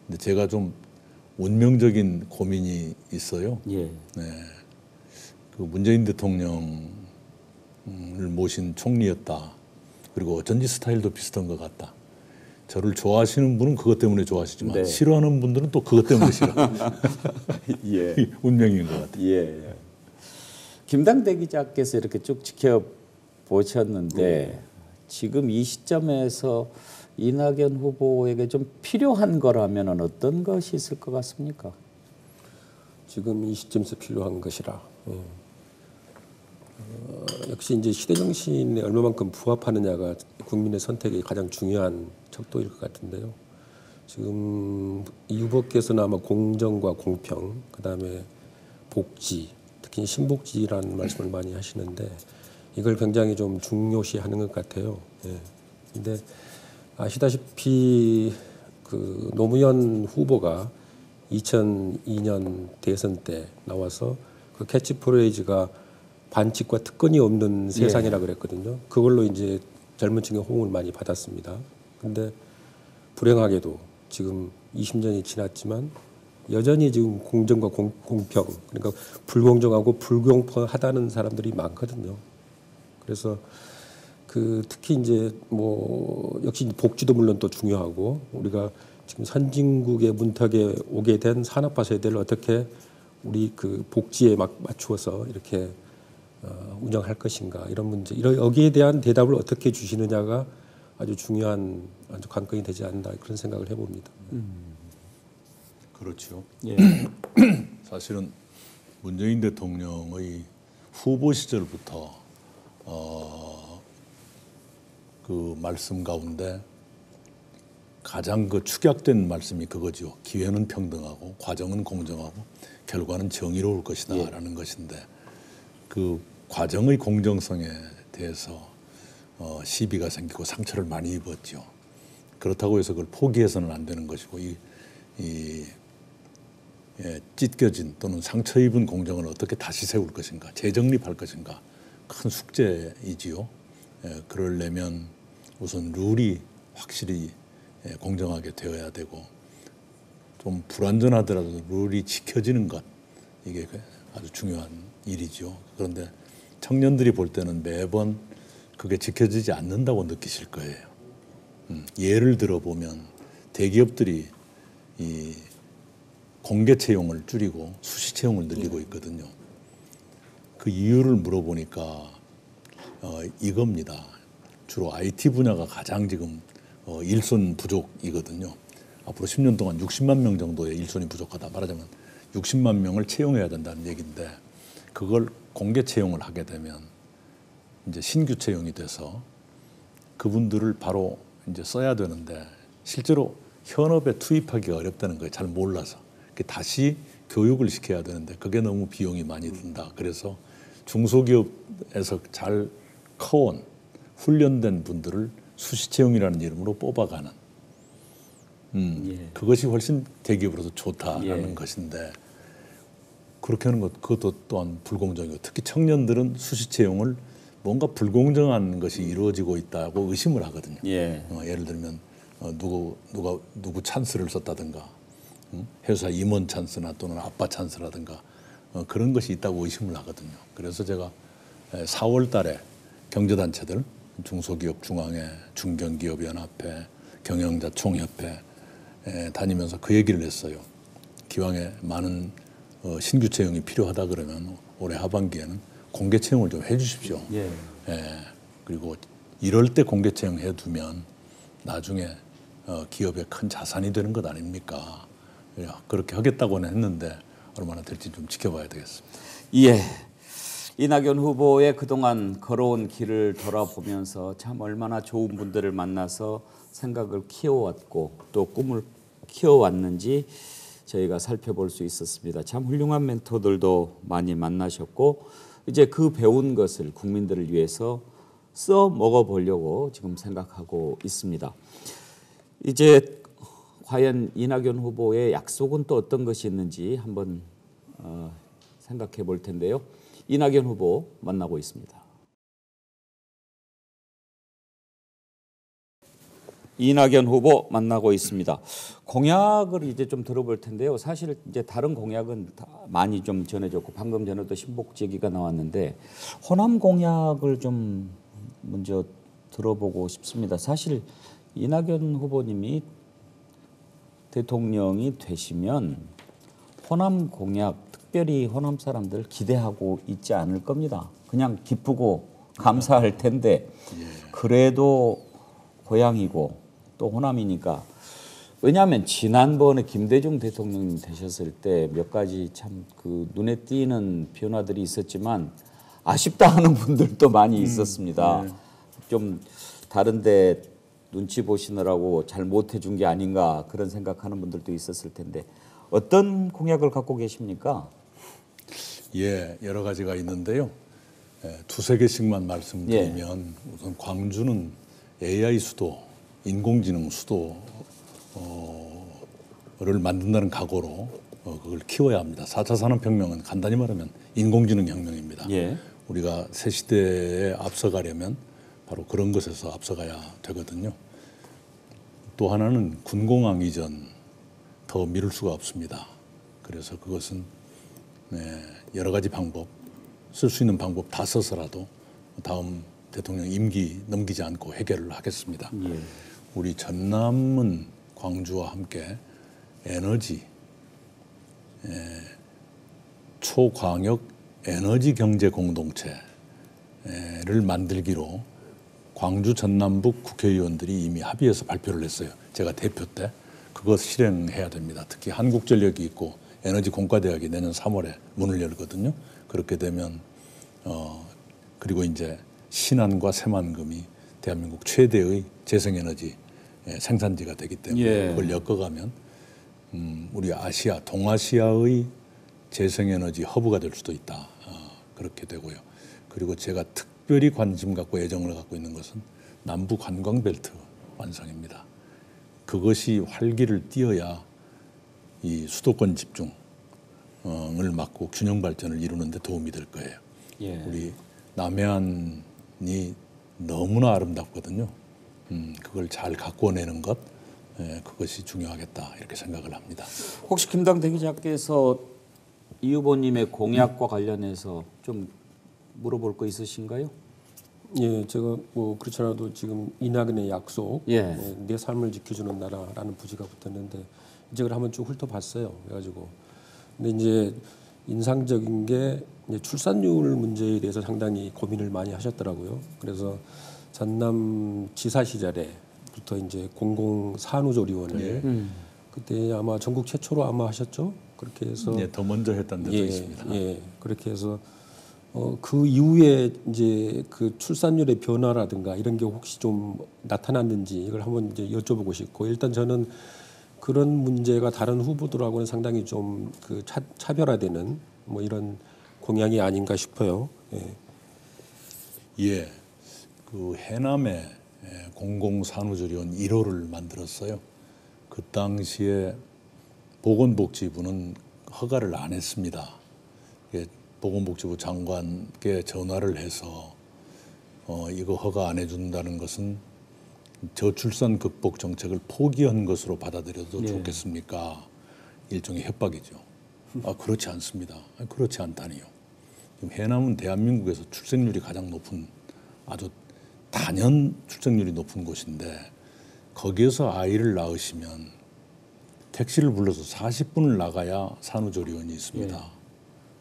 근데 제가 좀 운명적인 고민이 있어요. 네. 그 문재인 대통령을 모신 총리였다. 그리고 어쩐지 스타일도 비슷한 것 같다. 저를 좋아하시는 분은 그것 때문에 좋아하시지만 싫어하는 분들은 또 그것 때문에 싫어. 운명인 것 같아요. 김당대 기자께서 이렇게 쭉 지켜보셨는데 지금 이 시점에서 이낙연 후보에게 좀 필요한 거라면 어떤 것이 있을 것 같습니까? 지금 이 시점에서 필요한 것이라. 역시 이제 시대 정신에 얼마만큼 부합하느냐가 국민의 선택의 가장 중요한 척도일 것 같은데요. 지금 이 후보께서는 아마 공정과 공평, 그다음에 복지, 특히 신복지라는 말씀을 많이 하시는데 이걸 굉장히 좀 중요시하는 것 같아요. 근데 아시다시피 그 노무현 후보가 2002년 대선 때 나와서 그 캐치프레이즈가 반칙과 특권이 없는 세상이라 그랬거든요. 그걸로 이제 젊은 층의 호응을 많이 받았습니다. 근데 불행하게도 지금 20년이 지났지만 여전히 지금 공정과 공평, 그러니까 불공정하고 불공평하다는 사람들이 많거든요. 그래서 그 특히 이제 뭐 역시 복지도 물론 또 중요하고 우리가 지금 선진국의 문턱에 오게 된 산업화 세대를 어떻게 우리 그 복지에 맞추어서 이렇게 운영할 것인가 이런 문제, 여기에 대한 대답을 어떻게 주시느냐가 아주 중요한 아주 관건이 되지 않나 그런 생각을 해봅니다. 그렇죠. 사실은 문재인 대통령의 후보 시절부터 그 말씀 가운데 가장 그 축약된 말씀이 그거죠. 기회는 평등하고 과정은 공정하고 결과는 정의로울 것이다라는 것인데 그 과정의 공정성에 대해서 시비가 생기고 상처를 많이 입었죠. 그렇다고 해서 그걸 포기해서는 안 되는 것이고 찢겨진 또는 상처 입은 공정을 어떻게 다시 세울 것인가, 재정립할 것인가 큰 숙제이지요. 그러려면 우선 룰이 확실히 공정하게 되어야 되고 좀 불완전하더라도 룰이 지켜지는 것 이게 아주 중요한 일이죠. 그런데 청년들이 볼 때는 매번 그게 지켜지지 않는다고 느끼실 거예요. 예를 들어 보면 대기업들이 이 공개 채용을 줄이고 수시 채용을 늘리고 있거든요. 그 이유를 물어보니까 이겁니다. 주로 IT 분야가 가장 지금 일손 부족이거든요. 앞으로 10년 동안 60만 명 정도의 일손이 부족하다. 말하자면 60만 명을 채용해야 된다는 얘기인데 그걸 공개 채용을 하게 되면 이제 신규 채용이 돼서 그분들을 바로 이제 써야 되는데 실제로 현업에 투입하기가 어렵다는 거예요. 잘 몰라서. 다시 교육을 시켜야 되는데 그게 너무 비용이 많이 든다. 그래서 중소기업에서 잘 커온 훈련된 분들을 수시 채용이라는 이름으로 뽑아가는 그것이 훨씬 대기업으로서 좋다라는 것인데 그렇게 하는 것 그것도 또한 불공정이고 특히 청년들은 수시 채용을 뭔가 불공정한 것이 이루어지고 있다고 의심을 하거든요. 예. 예를 들면 누구 찬스를 썼다든가, 회사 임원 찬스나 또는 아빠 찬스라든가 그런 것이 있다고 의심을 하거든요. 그래서 제가 4월 달에 경제단체들, 중소기업 중앙회, 중견기업연합회, 경영자 총협회 다니면서 그 얘기를 했어요. 기왕에 많은 신규 채용이 필요하다 그러면 올해 하반기에는 공개 채용을 좀 해주십시오. 예. 그리고 이럴 때 공개 채용 해두면 나중에 기업의 큰 자산이 되는 것 아닙니까? 그렇게 하겠다고는 했는데 얼마나 될지 좀 지켜봐야 되겠습니다. 예. 이낙연 후보의 그동안 걸어온 길을 돌아보면서 참 얼마나 좋은 분들을 만나서 생각을 키워왔고 또 꿈을 키워왔는지 저희가 살펴볼 수 있었습니다. 참 훌륭한 멘토들도 많이 만나셨고 이제 그 배운 것을 국민들을 위해서 써 먹어보려고 지금 생각하고 있습니다. 이제 과연 이낙연 후보의 약속은 또 어떤 것이 있는지 한번 생각해 볼 텐데요. 이낙연 후보 만나고 있습니다. 이낙연 후보 만나고 있습니다. 공약을 이제 좀 들어볼 텐데요. 사실 이제 다른 공약은 다 많이 좀 전해졌고 방금 전에도 신복지 얘기가 나왔는데 호남 공약을 좀 먼저 들어보고 싶습니다. 사실 이낙연 후보님이 대통령이 되시면 호남 공약 특별히 호남 사람들 기대하고 있지 않을 겁니다. 그냥 기쁘고 감사할 텐데 그래도 고향이고 또 호남이니까 왜냐하면 지난번에 김대중 대통령이 되셨을 때 몇 가지 참 그 눈에 띄는 변화들이 있었지만 아쉽다 하는 분들도 많이 있었습니다. 좀 다른데 눈치 보시느라고 잘 못해준 게 아닌가 그런 생각하는 분들도 있었을 텐데 어떤 공약을 갖고 계십니까? 예, 여러 가지가 있는데요. 두세 개씩만 말씀드리면 우선 광주는 AI 수도, 인공지능 수도를 만든다는 각오로 그걸 키워야 합니다. 4차 산업혁명은 간단히 말하면 인공지능 혁명입니다. 예. 우리가 새 시대에 앞서가려면 바로 그런 것에서 앞서가야 되거든요. 또 하나는 군공항 이전 더 미룰 수가 없습니다. 그래서 그것은 여러 가지 방법, 쓸 수 있는 방법 다 써서라도 다음 대통령 임기 넘기지 않고 해결을 하겠습니다. 예. 우리 전남은 광주와 함께 에너지, 초광역 에너지 경제 공동체를 만들기로 광주 전남북 국회의원들이 이미 합의해서 발표를 했어요. 제가 대표 때 그것 실행해야 됩니다. 특히 한국전력이 있고 에너지 공과대학이 내년 3월에 문을 열거든요. 그렇게 되면 그리고 이제 신안과 새만금이 대한민국 최대의 재생에너지 생산지가 되기 때문에 그걸 엮어가면 우리 아시아, 동아시아의 재생에너지 허브가 될 수도 있다. 그렇게 되고요. 그리고 제가 특별히 관심 갖고 애정을 갖고 있는 것은 남부 관광벨트 완성입니다. 그것이 활기를 띠어야 이 수도권 집중을 막고 균형 발전을 이루는 데 도움이 될 거예요. 우리 남해안이 너무나 아름답거든요. 그걸 잘 가꿔내는 것, 그것이 중요하겠다 이렇게 생각을 합니다. 혹시 김당대 기자께서 이 후보님의 공약과 관련해서 좀 물어볼 거 있으신가요? 예, 제가 뭐 그렇지 않아도 지금 이낙연의 약속, 내 삶을 지켜주는 나라라는 부지가 붙었는데 이제 그걸 한번 쭉 훑어봤어요. 그래가지고 근데 이제 인상적인 게 이제 출산율 문제에 대해서 상당히 고민을 많이 하셨더라고요. 그래서 전남 지사 시절에부터 이제 공공산후조리원을 그때 아마 전국 최초로 아마 하셨죠. 그렇게 해서 더 먼저 했던 데도 있습니다. 그렇게 해서 그 이후에 이제 그 출산율의 변화라든가 이런 게 혹시 좀 나타났는지 이걸 한번 이제 여쭤보고 싶고 일단 저는 그런 문제가 다른 후보들하고는 상당히 좀 그 차별화되는 뭐 이런 공약이 아닌가 싶어요. 그 해남에 공공산후조리원 1호를 만들었어요. 그 당시에 보건복지부는 허가를 안 했습니다. 보건복지부 장관께 전화를 해서 이거 허가 안 해준다는 것은 저출산 극복 정책을 포기한 것으로 받아들여도 좋겠습니까? 일종의 협박이죠. 그렇지 않습니다. 그렇지 않다니요. 지금 해남은 대한민국에서 출생률이 가장 높은 아주 단연 출생률이 높은 곳인데 거기에서 아이를 낳으시면 택시를 불러서 40분을 나가야 산후조리원이 있습니다.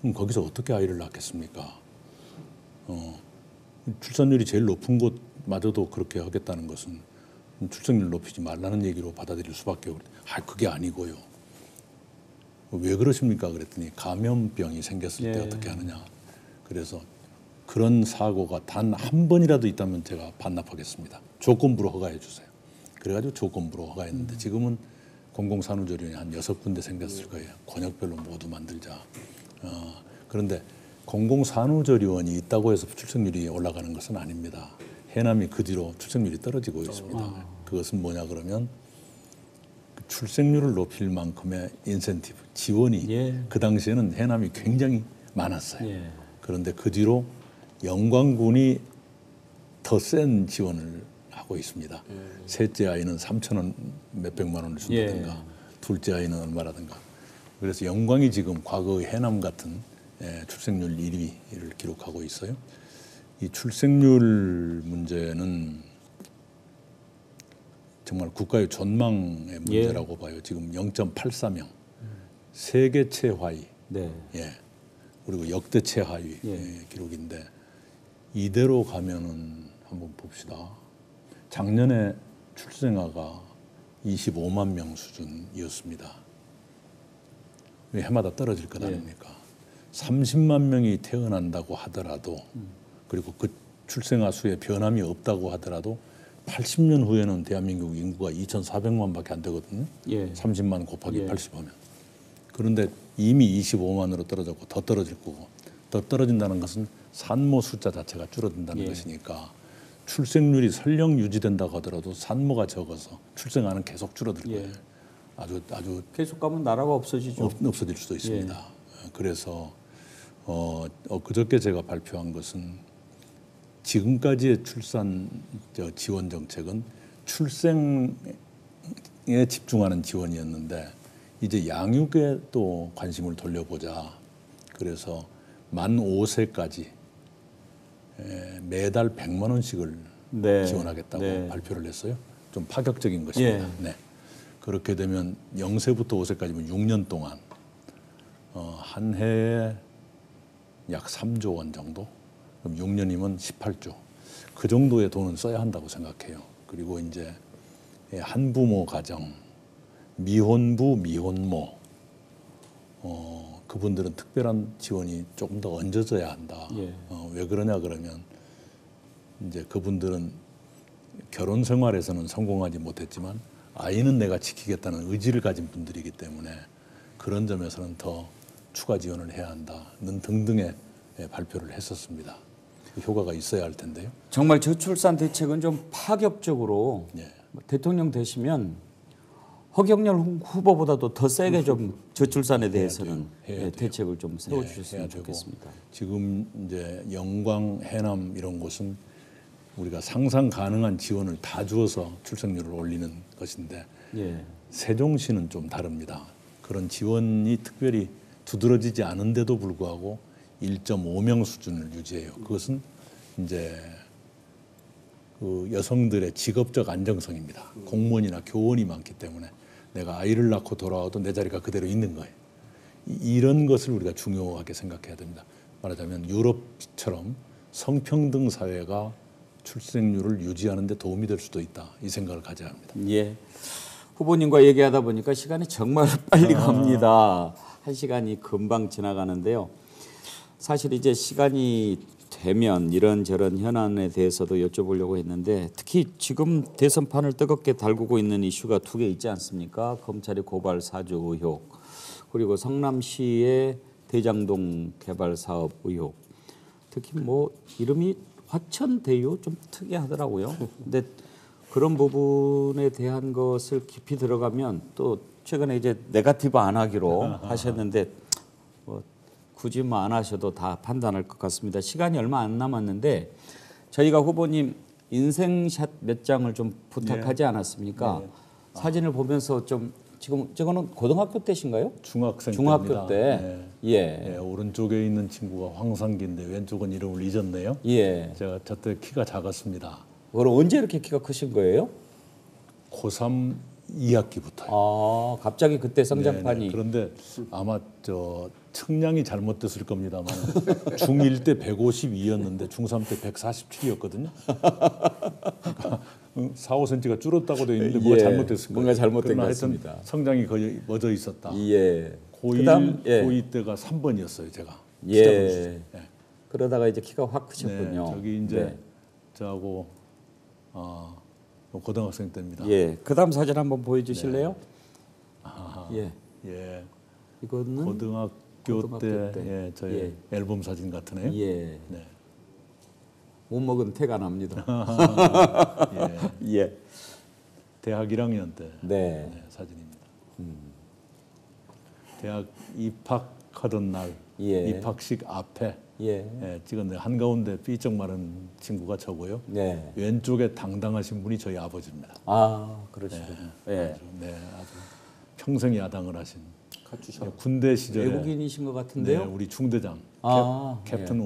그럼 거기서 어떻게 아이를 낳겠습니까? 출산율이 제일 높은 곳마저도 그렇게 하겠다는 것은 출생률 높이지 말라는 얘기로 받아들일 수밖에 없어요. 그게 아니고요. 왜 그러십니까? 그랬더니 감염병이 생겼을 때 어떻게 하느냐. 그래서 그런 사고가 단 한 번이라도 있다면 제가 반납하겠습니다. 조건부로 허가해 주세요. 그래가지고 조건부로 허가했는데 지금은 공공산후조리원이 한 6군데 생겼을 거예요. 권역별로 모두 만들자. 그런데 공공산후조리원이 있다고 해서 출생률이 올라가는 것은 아닙니다. 해남이 그 뒤로 출생률이 떨어지고 있습니다. 그것은 뭐냐 그러면 출생률을 높일 만큼의 인센티브, 지원이 그 당시에는 해남이 굉장히 많았어요. 그런데 그 뒤로 영광군이 더 센 지원을 하고 있습니다. 셋째 아이는 3,000원 몇백만 원을 준다든가 둘째 아이는 얼마라든가. 그래서 영광이 지금 과거의 해남 같은 출생률 1위를 기록하고 있어요. 이 출생률 문제는 정말 국가의 전망의 문제라고 봐요. 지금 0.84명, 세계 최하위, 그리고 역대 최하위 기록인데 이대로 가면은 한번 봅시다. 작년에 출생아가 25만 명 수준이었습니다. 왜 해마다 떨어질 것 아닙니까? 30만 명이 태어난다고 하더라도 그리고 그 출생아 수에 변함이 없다고 하더라도 80년 후에는 대한민국 인구가 2,400만밖에 안 되거든요. 30만 곱하기 80하면. 그런데 이미 25만으로 떨어졌고 더 떨어질 거고 더 떨어진다는 것은 산모 숫자 자체가 줄어든다는 것이니까 출생률이 설령 유지된다고 하더라도 산모가 적어서 출생아는 계속 줄어들 거예요. 아주 계속 가면 나라가 없어지죠. 없어질 수도 있습니다. 그래서 그저께 제가 발표한 것은 지금까지의 출산 지원 정책은 출생에 집중하는 지원이었는데 이제 양육에 또 관심을 돌려보자. 그래서 만 5세까지 매달 100만 원씩을 지원하겠다고 발표를 했어요. 좀 파격적인 것입니다. 그렇게 되면 0세부터 5세까지면 6년 동안 한 해에 약 3조 원 정도? 그럼 6년이면 18조. 그 정도의 돈은 써야 한다고 생각해요. 그리고 이제 한부모 가정, 미혼부, 미혼모, 그분들은 특별한 지원이 조금 더 얹어져야 한다. 왜 그러냐 그러면 이제 그분들은 결혼 생활에서는 성공하지 못했지만 아이는 내가 지키겠다는 의지를 가진 분들이기 때문에 그런 점에서는 더 추가 지원을 해야 한다는 등등의 발표를 했었습니다. 효과가 있어야 할 텐데요. 정말 저출산 대책은 좀 파격적으로 대통령 되시면 허경열 후보보다도 더 세게 좀 저출산에 대해서는 대책을 좀 세워주셨으면 좋겠습니다. 지금 이제 영광, 해남 이런 곳은 우리가 상상 가능한 지원을 다 주어서 출생률을 올리는 것인데 세종시는 좀 다릅니다. 그런 지원이 특별히 두드러지지 않은데도 불구하고 1.5명 수준을 유지해요. 그것은 이제 그 여성들의 직업적 안정성입니다. 공무원이나 교원이 많기 때문에 내가 아이를 낳고 돌아와도 내 자리가 그대로 있는 거예요. 이런 것을 우리가 중요하게 생각해야 됩니다. 말하자면 유럽처럼 성평등 사회가 출생률을 유지하는 데 도움이 될 수도 있다. 이 생각을 가져야 합니다. 후보님과 얘기하다 보니까 시간이 정말 빨리 갑니다. 1시간이 금방 지나가는데요. 사실 이제 시간이 되면 이런저런 현안에 대해서도 여쭤보려고 했는데 특히 지금 대선판을 뜨겁게 달구고 있는 이슈가 2개 있지 않습니까? 검찰의 고발 사주 의혹 그리고 성남시의 대장동 개발 사업 의혹. 특히 뭐 이름이 화천대유 좀 특이하더라고요. 근데 그런 부분에 대한 것을 깊이 들어가면 또 최근에 이제 네거티브 안 하기로 하셨는데 뭐 굳이 뭐 안 하셔도 다 판단할 것 같습니다. 시간이 얼마 안 남았는데 저희가 후보님 인생샷 몇 장을 좀 부탁하지 않았습니까? 사진을 보면서 좀 지금 저거는 고등학교 때신가요? 중학생 중학교 때입니다. 때. 예. 예, 오른쪽에 있는 친구가 황상기인데 왼쪽은 이름을 잊었네요. 예. 제가 저때 키가 작았습니다. 그럼 언제 이렇게 키가 크신 거예요? 고3 2학기부터요. 아, 갑자기 그때 성장판이. 그런데 아마 저 측량이 잘못됐을 겁니다만 중1 때 152였는데 중3 때 147이었거든요. 4, 5cm가 줄었다고 되어 있는데 뭐가 잘못됐을 거예요. 뭔가 잘못된 것 그러나 같습니다. 하여튼 성장이 거의 멎어 있었다. 예. 고1, 그다음, 고2 때가 3번이었어요, 제가. 예. 그러다가 이제 키가 확 크셨군요. 네, 저기 이제 저하고 고등학생 때입니다. 예. 그다음 사진 한번 보여주실래요? 예. 예. 이거는 고등학교 때, 예, 저의 앨범 사진 같으네요. 예. 네. 못 먹은 태가 납니다. 예. 예. 대학 1학년 때 네. 사진입니다. 대학 입학하던 날 예. 입학식 앞에 예. 찍었는데 한가운데 삐쩍 마른 친구가 저고요. 네. 왼쪽에 당당하신 분이 저희 아버지입니다. 아, 그러시군요. 예. 아주 평생 야당을 하신 갖추셔. 군대 시절에 외국인이신 것 같은데요? 네, 우리 중대장 캡틴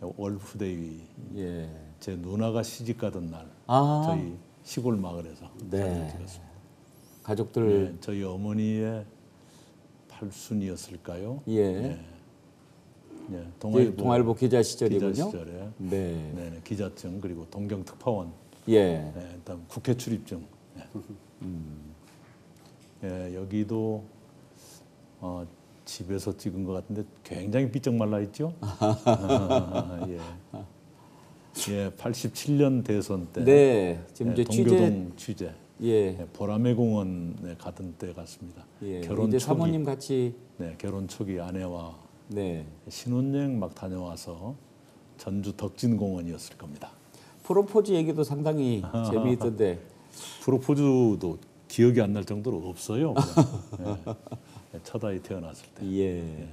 월프 데이 예. 제 누나가 시집 가던 날 저희 시골 마을에서 사진을 찍었습니다. 가족들 네, 저희 어머니의 팔순이었을까요? 예. 네, 동아일보 기자 시절이군요. 기자 시절에 네, 기자증 그리고 동경 특파원 예. 그다음 국회 출입증. 예, 여기도 집에서 찍은 것 같은데 굉장히 삐쩍 말라 있죠. 예, 87년 대선 때 네, 지금 이제 동교동 취재. 예. 보라매 공원에 가던 때 같습니다. 예. 결혼 이제 초기, 사모님 같이 결혼 초기 아내와 네. 신혼여행 막 다녀와서 전주 덕진공원이었을 겁니다. 프로포즈 얘기도 상당히 재미있던데 프로포즈도 기억이 안 날 정도로 없어요. 첫 아이 태어났을 때. 예.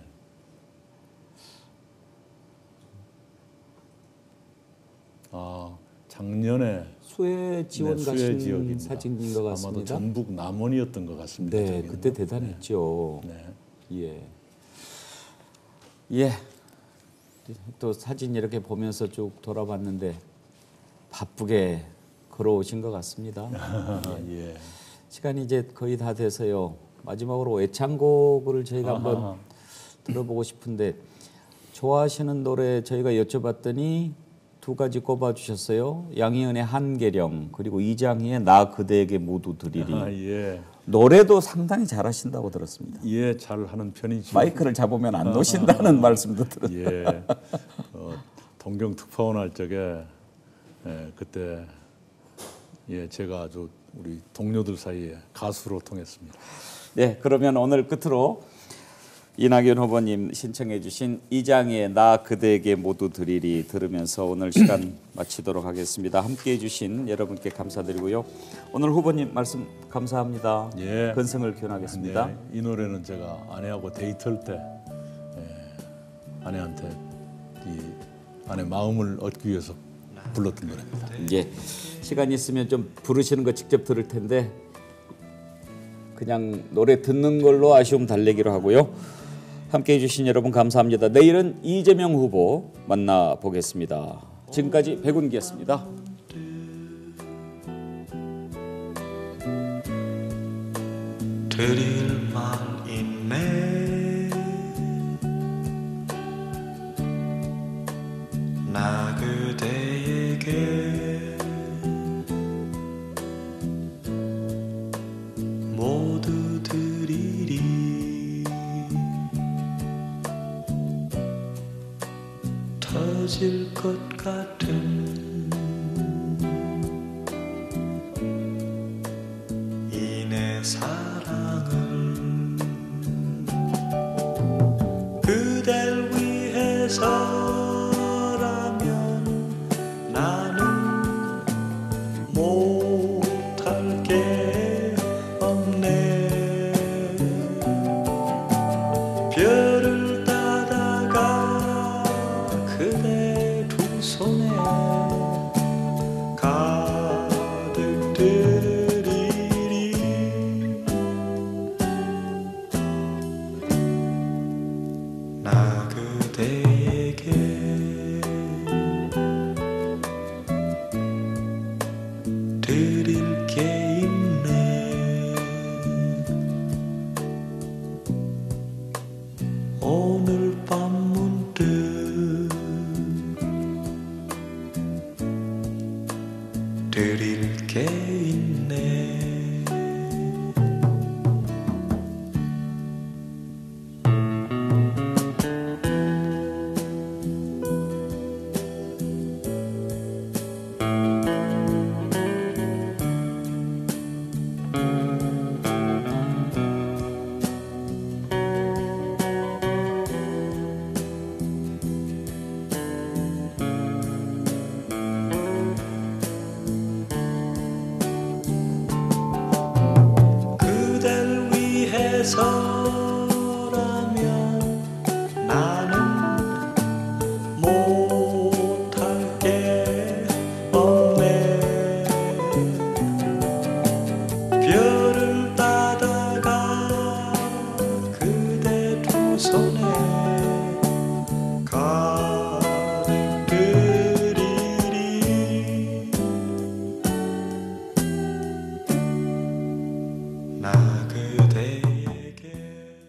작년에 수해 지원 수해 가신 지역입니다. 사진인 것 같습니다. 아마도 전북 남원이었던 것 같습니다. 네, 저기는. 그때 대단했죠. 네. 예. 예. 또 사진 이렇게 보면서 쭉 돌아봤는데 바쁘게 걸어오신 것 같습니다. 예. 시간이 이제 거의 다 돼서요. 마지막으로 애창곡을 저희가 한번 들어보고 싶은데 좋아하시는 노래 저희가 여쭤봤더니 두 가지 꼽아주셨어요. 양희은의 한계령 그리고 이장희의 나 그대에게 모두 드리리. 예. 노래도 상당히 잘하신다고 들었습니다. 예, 잘하는 편이죠. 마이크를 잡으면 안 놓으신다는 말씀도 들었어요. 예. 동경 특파원 할 적에 그때 제가 아주 우리 동료들 사이에 가수로 통했습니다. 네, 그러면 오늘 끝으로 이낙연 후보님 신청해 주신 이장희의 나 그대에게 모두 드리리 들으면서 오늘 시간 마치도록 하겠습니다. 함께해 주신 여러분께 감사드리고요. 오늘 후보님 말씀 감사합니다. 예. 건승을 기원하겠습니다. 네, 이 노래는 제가 아내하고 데이트할 때 아내한테 이 아내 마음을 얻기 위해서 불렀던 노래입니다. 예, 시간 있으면 좀 부르시는 거 직접 들을 텐데 그냥 노래 듣는 걸로 아쉬움 달래기로 하고요. 함께해 주신 여러분 감사합니다. 내일은 이재명 후보 만나보겠습니다. 지금까지 백운기였습니다. 드릴 말 있네 나 그대에게 모두 드리리 터질 것 같은 이내 사랑을 그댈 위해서라면 나는 못할 게 없네 별을 따다가 그대 두 손에 오늘 밤 문득 드릴 게 있네. 그댈 위해서